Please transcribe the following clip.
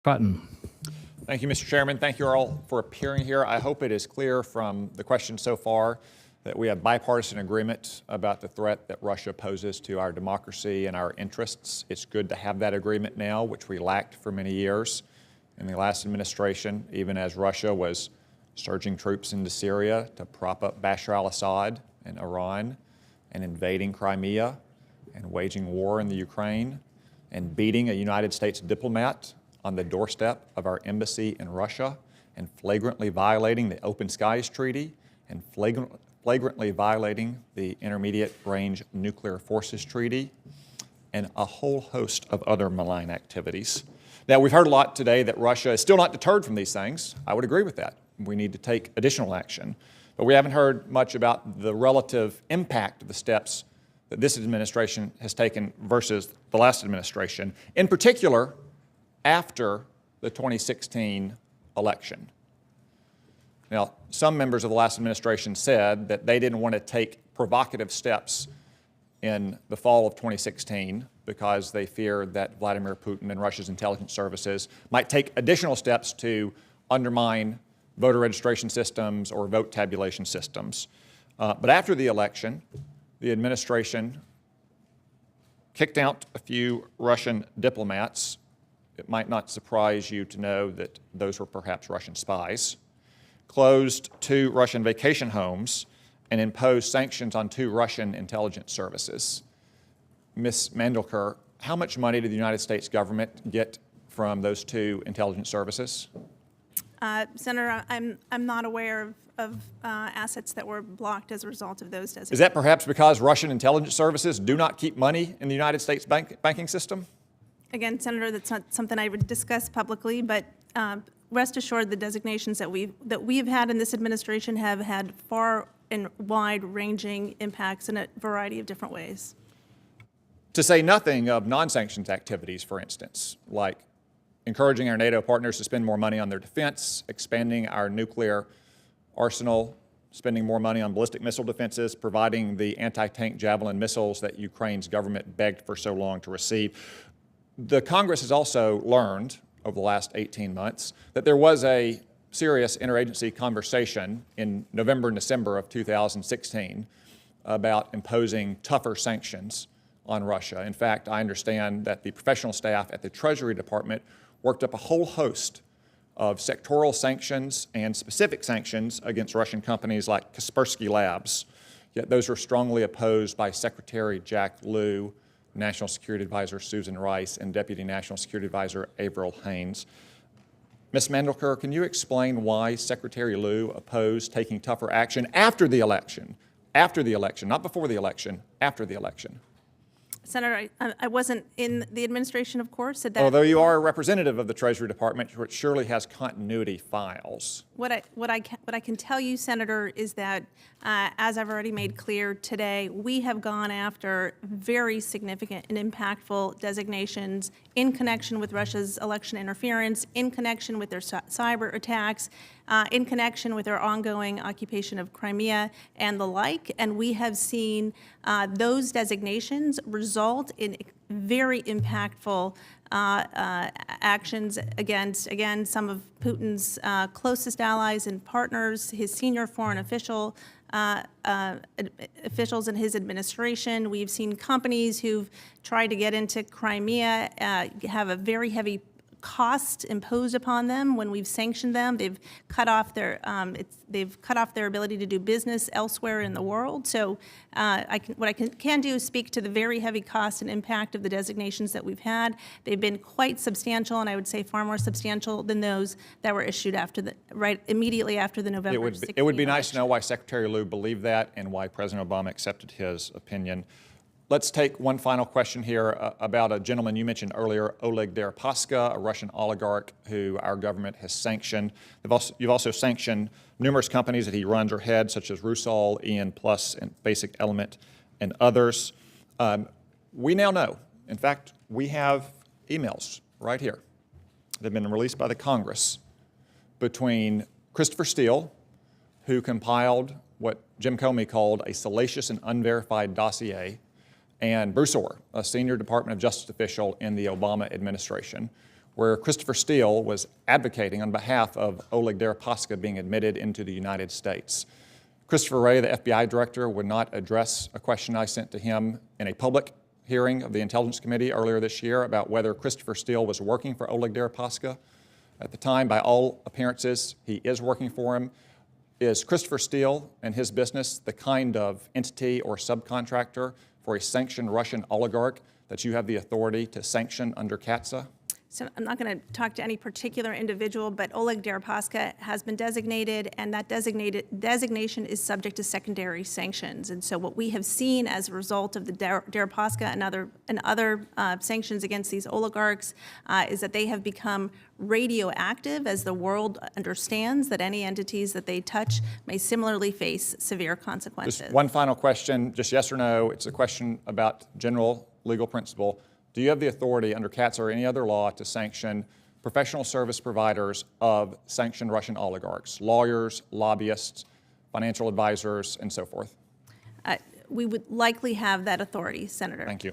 Button. Thank you, Mr. Chairman. Thank you all for appearing here. I hope it is clear from the questions so far that we have bipartisan agreement about the threat that Russia poses to our democracy and our interests. It's good to have that agreement now, which we lacked for many years in the last administration, even as Russia was surging troops into Syria to prop up Bashar al-Assad in Iran and invading Crimea and waging war in the Ukraine and beating a United States diplomat on the doorstep of our embassy in Russia and flagrantly violating the Open Skies Treaty and flagrantly violating the Intermediate Range Nuclear Forces Treaty and a whole host of other malign activities. Now, we've heard a lot today that Russia is still not deterred from these things. I would agree with that. We need to take additional action. But we haven't heard much about the relative impact of the steps that this administration has taken versus the last administration, in particular, after the 2016 election. Now, some members of the last administration said that they didn't want to take provocative steps in the fall of 2016 because they feared that Vladimir Putin and Russia's intelligence services might take additional steps to undermine voter registration systems or vote tabulation systems. But after the election, the administration kicked out a few Russian diplomats. It might not surprise you to know that those were perhaps Russian spies, closed 2 Russian vacation homes, and imposed sanctions on 2 Russian intelligence services. Ms. Mandelker, how much money did the United States government get from those 2 intelligence services? Senator, I'm not aware of assets that were blocked as a result of those designations. Is that perhaps because Russian intelligence services do not keep money in the United States banking system? Again, Senator, that's not something I would discuss publicly, but rest assured the designations that we've had in this administration have had far and wide-ranging impacts in a variety of different ways. To say nothing of non-sanctions activities, for instance, like encouraging our NATO partners to spend more money on their defense, expanding our nuclear arsenal, spending more money on ballistic missile defenses, providing the anti-tank Javelin missiles that Ukraine's government begged for so long to receive. The Congress has also learned over the last 18 months that there was a serious interagency conversation in November and December of 2016 about imposing tougher sanctions on Russia. In fact, I understand that the professional staff at the Treasury Department worked up a whole host of sectoral sanctions and specific sanctions against Russian companies like Kaspersky Labs. Yet those were strongly opposed by Secretary Lew, National Security Advisor Susan Rice, and Deputy National Security Advisor Avril Haines. Ms. Mandelker, can you explain why Secretary Lew opposed taking tougher action after the election? After the election, not before the election, after the election. Senator, I wasn't in the administration, of course. Although you are a representative of the Treasury Department, which surely has continuity files. What I can tell you, Senator, is that as I've already made clear today, we have gone after very significant and impactful designations in connection with Russia's election interference, in connection with their cyber attacks, in connection with their ongoing occupation of Crimea and the like. And we have seen those designations result in very impactful actions against, again, some of Putin's closest allies and partners, his senior foreign officials in his administration. We've seen companies who've tried to get into Crimea have a very heavy cost imposed upon them when we've sanctioned them. They've cut off their ability to do business elsewhere in the world. So what I can do is speak to the very heavy cost and impact of the designations that we've had. They've been quite substantial, and I would say far more substantial than those that were issued after immediately after the November 16th It would be nice election. to know why Secretary Lew believed that and why President Obama accepted his opinion. Let's take one final question here about a gentleman you mentioned earlier, Oleg Deripaska, a Russian oligarch who our government has sanctioned. You've also sanctioned numerous companies that he runs or heads, such as Rusal, EN Plus, and Basic Element, and others. We now know, in fact, we have emails right here that have been released by the Congress between Christopher Steele, who compiled what Jim Comey called a salacious and unverified dossier, and Bruce Orr, a senior Department of Justice official in the Obama administration, where Christopher Steele was advocating on behalf of Oleg Deripaska being admitted into the United States. Christopher Wray, the FBI director, would not address a question I sent to him in a public hearing of the Intelligence Committee earlier this year about whether Christopher Steele was working for Oleg Deripaska. At the time, by all appearances, he is working for him. Is Christopher Steele and his business the kind of entity or subcontractor for a sanctioned Russian oligarch that you have the authority to sanction under CATSA? So I'm not going to talk to any particular individual, but Oleg Deripaska has been designated, and that designation is subject to secondary sanctions. And so what we have seen as a result of the Deripaska and other sanctions against these oligarchs is that they have become radioactive, as the world understands that any entities that they touch may similarly face severe consequences. Just one final question, just yes or no. It's a question about general legal principle. Do you have the authority under CATSA or any other law to sanction professional service providers of sanctioned Russian oligarchs, lawyers, lobbyists, financial advisors, and so forth? We would likely have that authority, Senator. Thank you.